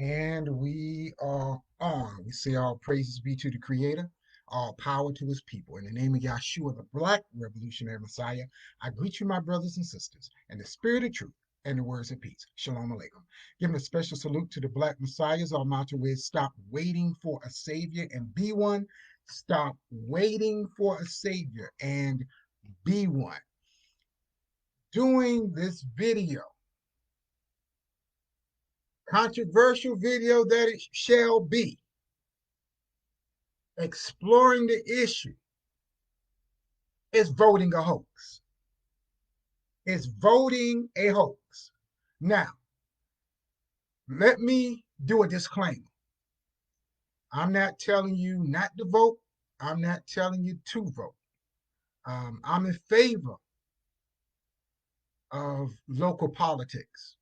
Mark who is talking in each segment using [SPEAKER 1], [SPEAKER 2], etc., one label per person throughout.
[SPEAKER 1] And we are on. We say all praises be to the Creator, all power to his people. In the name of Yahshua, the Black Revolutionary Messiah, I greet you, my brothers and sisters, in the spirit of truth and the words of peace. Shalom Aleichem. Giving a special salute to the Black Messiahs. Our motto is stop waiting for a Savior and be one. Stop waiting for a Savior and be one. Doing this video, controversial video that it shall be, exploring the issue, is voting a hoax. Is voting a hoax. Now, let me do a disclaimer. I'm not telling you not to vote. I'm not telling you to vote. I'm in favor of local politics,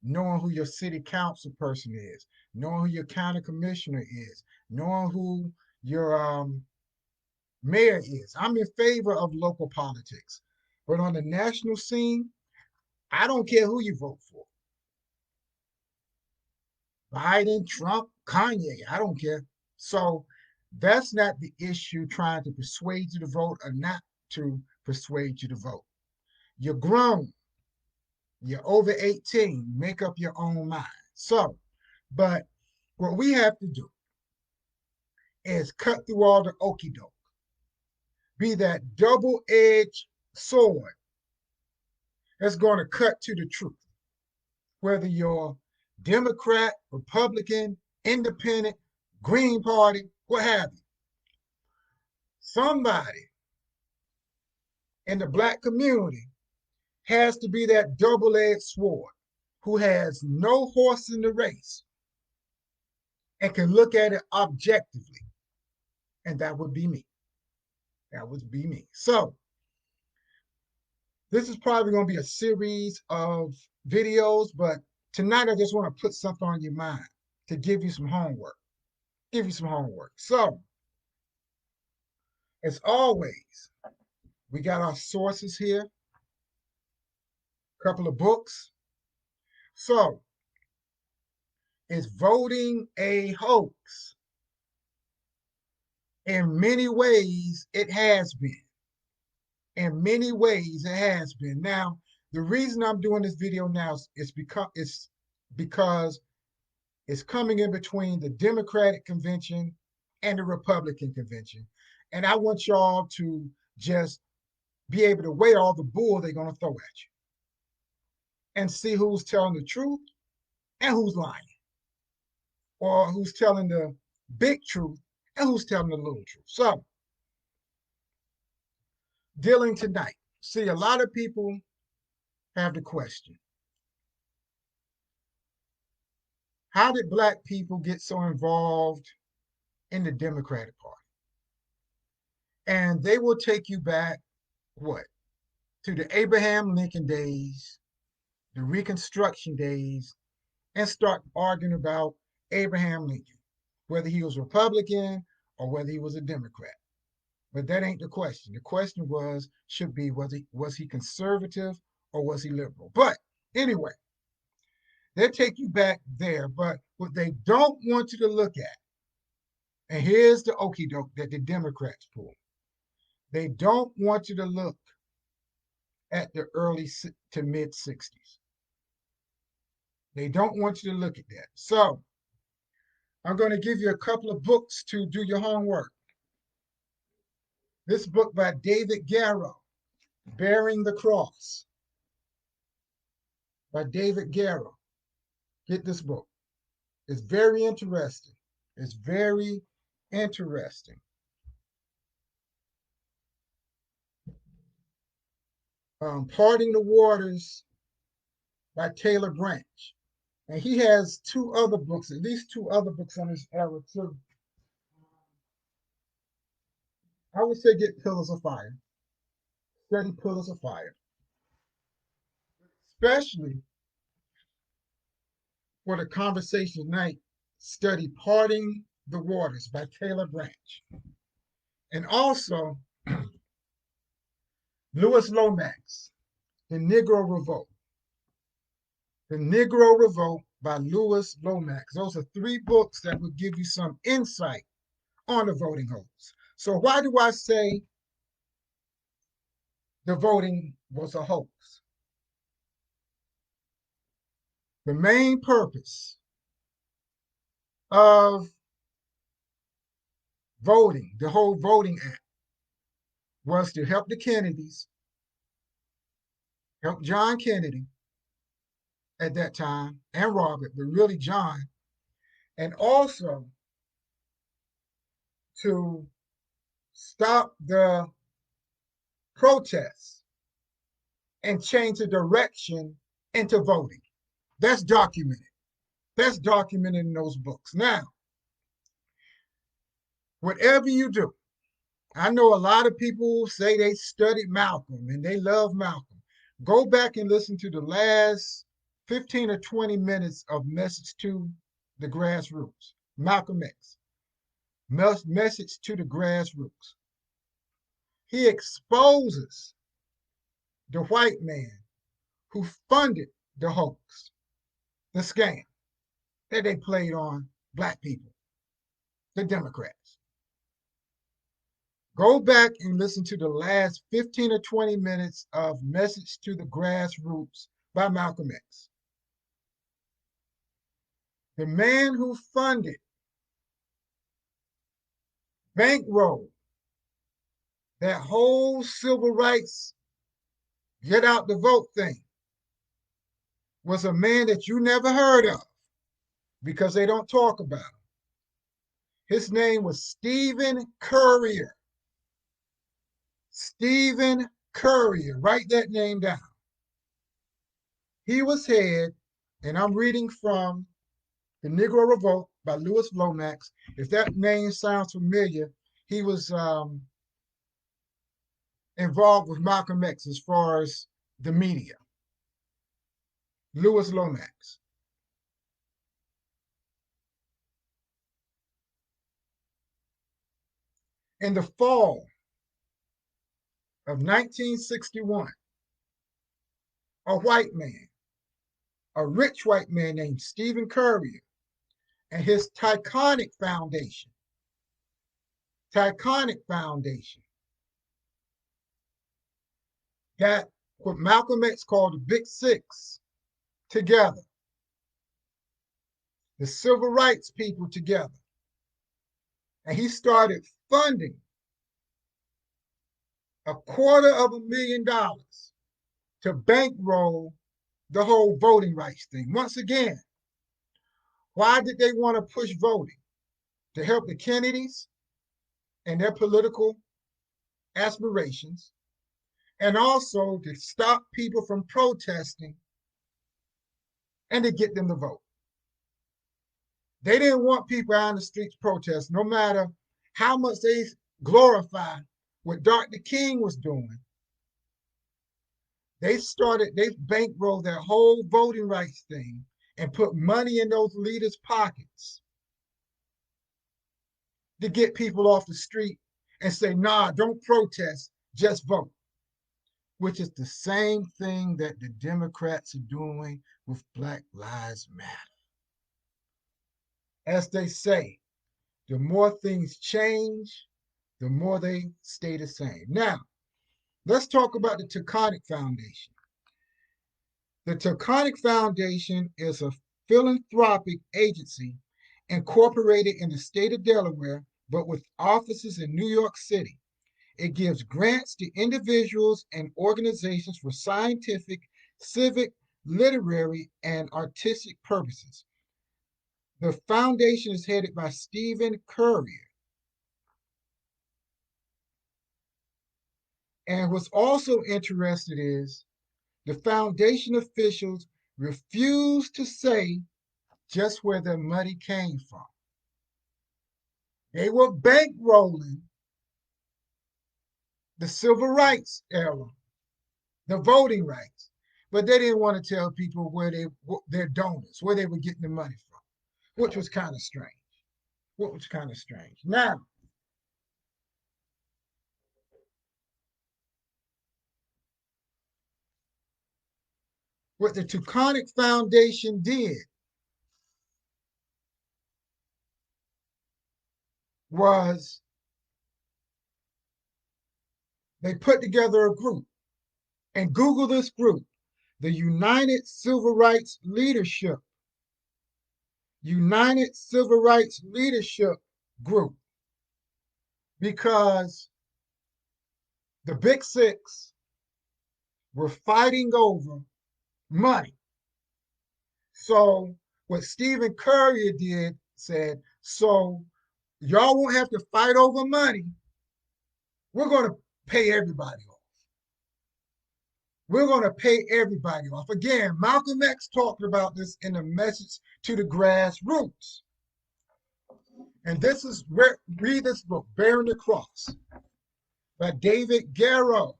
[SPEAKER 1] knowing who your city council person is, knowing who your county commissioner is, knowing who your mayor is. I'm in favor of local politics. But on the national scene, I don't care who you vote for. Biden, Trump, Kanye, I don't care. So that's not the issue, trying to persuade you to vote or not to persuade you to vote. You're grown. You're over 18. Make up your own mind. So, but what we have to do is cut through all the okie doke. Be that double-edged sword that's going to cut to the truth. Whether you're Democrat, Republican, Independent, Green Party, what have you. Somebody in the Black community has to be that double-edged sword who has no horse in the race and can look at it objectively. And that would be me. That would be me. So this is probably going to be a series of videos, but tonight I just want to put something on your mind to give you some homework. Give you some homework. So, as always, we got our sources here, a couple of books. So, is voting a hoax? In many ways, it has been. In many ways, it has been. Now, the reason I'm doing this video now is because it's coming in between the Democratic convention and the Republican convention. And I want y'all to just be able to weigh all the bull they're going to throw at you and see who's telling the truth and who's lying, or who's telling the big truth and who's telling the little truth. So, dealing tonight, see, a lot of people have the question, how did Black people get so involved in the Democratic Party? And they will take you back, what? To the Abraham Lincoln days, the Reconstruction days, and start arguing about Abraham Lincoln, whether he was Republican or whether he was a Democrat. But that ain't the question. The question should be, was he conservative or was he liberal? But anyway, they take you back there. But what they don't want you to look at, and here's the okie doke that the Democrats pull, they don't want you to look at the early to mid 60s. They don't want you to look at that. So I'm going to give you a couple of books to do your homework. This book by David Garrow, Bearing the Cross, by David Garrow. Get this book. It's very interesting. It's very interesting. Parting the Waters by Taylor Branch. And he has two other books, at least two other books on this era too. I would say get Pillars of Fire. Study Pillars of Fire. Especially for the conversation tonight, study Parting the Waters by Taylor Branch. And also Louis Lomax, The Negro Revolt. The Negro Revolt by Lewis Lomax. Those are three books that would give you some insight on the voting hoax. So why do I say the voting was a hoax? The main purpose of voting, the whole voting act, was to help the Kennedys, help John Kennedy at that time, and Robert, but really John, and also to stop the protests and change the direction into voting. That's documented. That's documented in those books. Now, whatever you do, I know a lot of people say they studied Malcolm and they love Malcolm. Go back and listen to the last 15 or 20 minutes of Message to the Grassroots, Malcolm X, Message to the Grassroots. He exposes the white man who funded the hoax, the scam that they played on black people, the Democrats. Go back and listen to the last 15 or 20 minutes of Message to the Grassroots by Malcolm X. The man who funded, bankrolled that whole civil rights get out the vote thing was a man that you never heard of because they don't talk about him. His name was Stephen Currier. Stephen Currier, write that name down. He was head, and I'm reading from The Negro Revolt by Lewis Lomax. If that name sounds familiar, he was involved with Malcolm X as far as the media. Lewis Lomax. In the fall of 1961, a white man, a rich white man named Stephen Currier, and his Taconic Foundation, got what Malcolm X called the Big Six together, the civil rights people together. And he started funding $250,000 to bankroll the whole voting rights thing. Once again, why did they want to push voting? To help the Kennedys and their political aspirations, and also to stop people from protesting and to get them to vote. They didn't want people out in the streets protesting, no matter how much they glorify what Dr. King was doing. They bankrolled their whole voting rights thing and put money in those leaders' pockets to get people off the street and say, nah, don't protest, just vote. Which is the same thing that the Democrats are doing with Black Lives Matter. As they say, the more things change, the more they stay the same. Now, let's talk about the Taconic Foundation. The Taconic Foundation is a philanthropic agency incorporated in the state of Delaware, but with offices in New York City. It gives grants to individuals and organizations for scientific, civic, literary, and artistic purposes. The foundation is headed by Stephen Currier. And what's also interesting is the foundation officials refuse to say just where their money came from. They were bankrolling the civil rights era, the voting rights, but they didn't want to tell people their donors, where they were getting the money from, which was kind of strange. Now, what the Taconic Foundation did was they put together a group, and Google this group, the United Civil Rights Leadership Group, because the Big Six were fighting over money. So what Stephen Currier said, so y'all won't have to fight over money. We're going to pay everybody off. We're going to pay everybody off. Again, Malcolm X talked about this in a message to the grassroots. And this is where, read this book, Bearing the Cross, by David Garrow.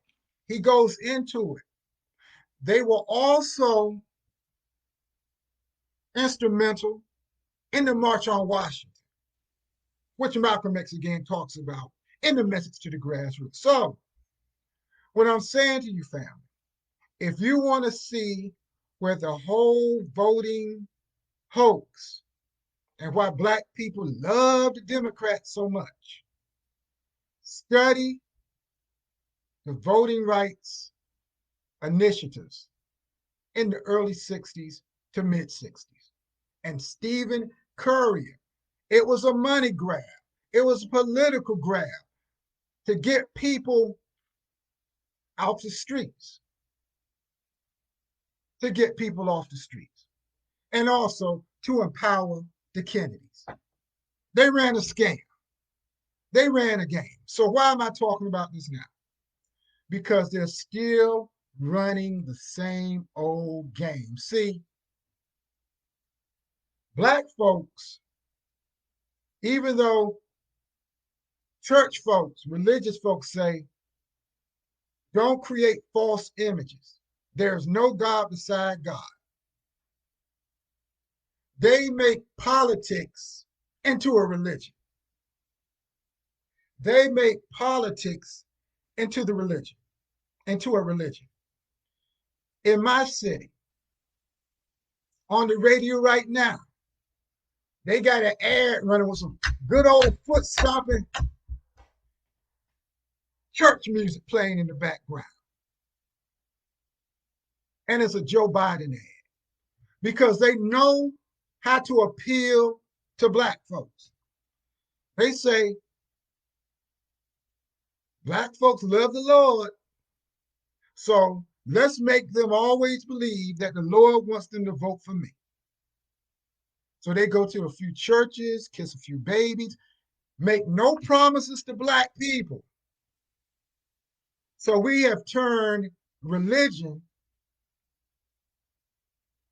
[SPEAKER 1] He goes into it. They were also instrumental in the March on Washington, which Malcolm X again talks about in the message to the grassroots. So, what I'm saying to you, family, if you want to see where the whole voting hoax and why Black people love the Democrats so much, study the voting rights initiatives in the early 60s to mid 60s. And Stephen Currier, it was a money grab. It was a political grab to get people out the streets, to get people off the streets, and also to empower the Kennedys. They ran a scam. They ran a game. So why am I talking about this now? Because they're still running the same old game. See, Black folks, even though church folks, religious folks say, don't create false images. There's no God beside God. They make politics into a religion. They make politics into a religion. In my city, on the radio right now, they got an ad running with some good old foot stomping church music playing in the background. And it's a Joe Biden ad because they know how to appeal to Black folks. They say, Black folks love the Lord, so let's make them always believe that the Lord wants them to vote for me. So they go to a few churches, kiss a few babies, make no promises to Black people. So we have turned religion,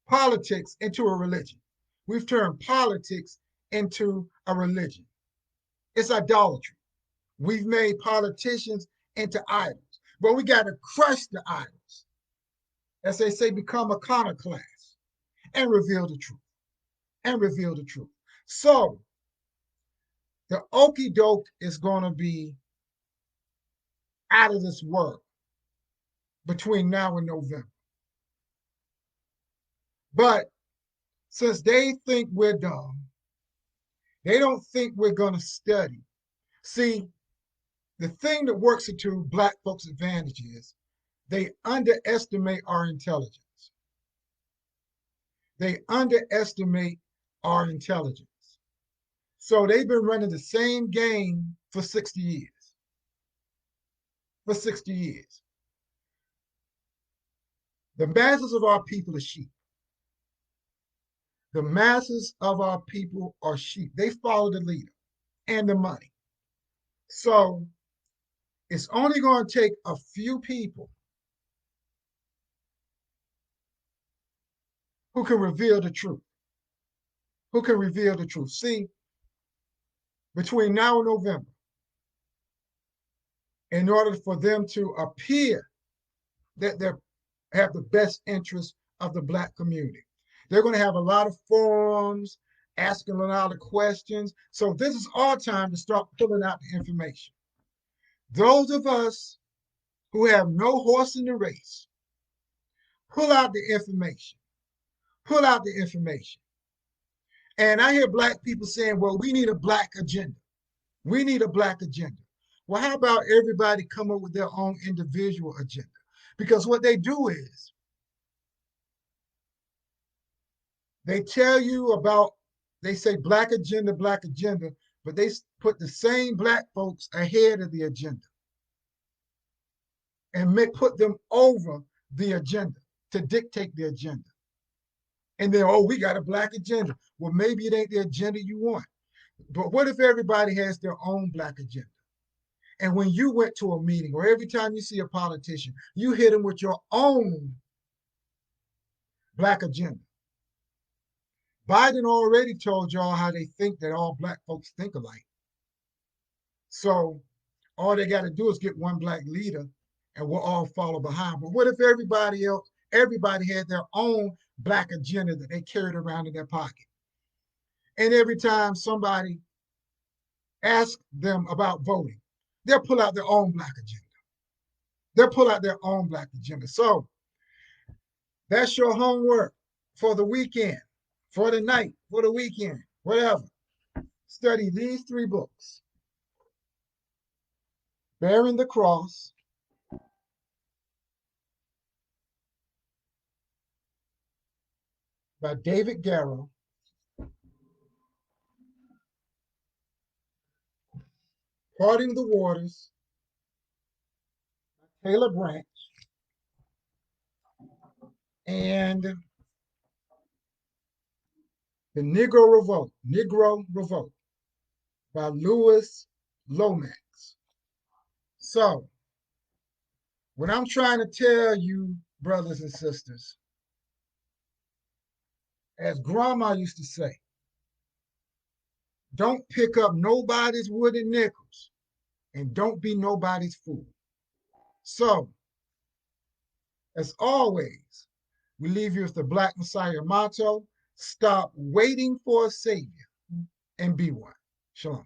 [SPEAKER 1] politics into a religion. We've turned politics into a religion. It's idolatry. We've made politicians into idols. But we got to crush the idols. As they say, become iconoclasts and reveal the truth. So the okie doke is going to be out of this world between now and November. But since they think we're dumb, they don't think we're going to study. See, the thing that works into Black folks' advantage is they underestimate our intelligence. So they've been running the same game for 60 years. The masses of our people are sheep. They follow the leader and the money. So it's only going to take a few people who can reveal the truth. See, between now and November, in order for them to appear that they have the best interest of the Black community, they're going to have a lot of forums, asking a lot of questions. So this is our time to start pulling out the information. Those of us who have no horse in the race, pull out the information. And I hear Black people saying, well, we need a Black agenda. We need a black agenda. Well, how about everybody come up with their own individual agenda? Because what they do is they tell you about, they say black agenda, but they put the same black folks ahead of the agenda and put them over the agenda to dictate the agenda. And then, oh, we got a black agenda. Well, maybe it ain't the agenda you want. But what if everybody has their own black agenda? And when you went to a meeting or every time you see a politician, you hit them with your own black agenda. Biden already told y'all how they think that all black folks think alike. So all they got to do is get one black leader and we'll all follow behind. But what if everybody had their own black agenda that they carried around in their pocket? And every time somebody asks them about voting, they'll pull out their own black agenda. They'll pull out their own black agenda. So that's your homework for the weekend, for the night, for the weekend, whatever. Study these 3 books: Bearing the Cross, by David Garrow, Parting the Waters, by Taylor Branch, and The Negro Revolt by Louis Lomax. So, what I'm trying to tell you, brothers and sisters, as grandma used to say, don't pick up nobody's wooden nickels and don't be nobody's fool. So, as always, we leave you with the Black Messiah motto: stop waiting for a savior and be one. Shalom.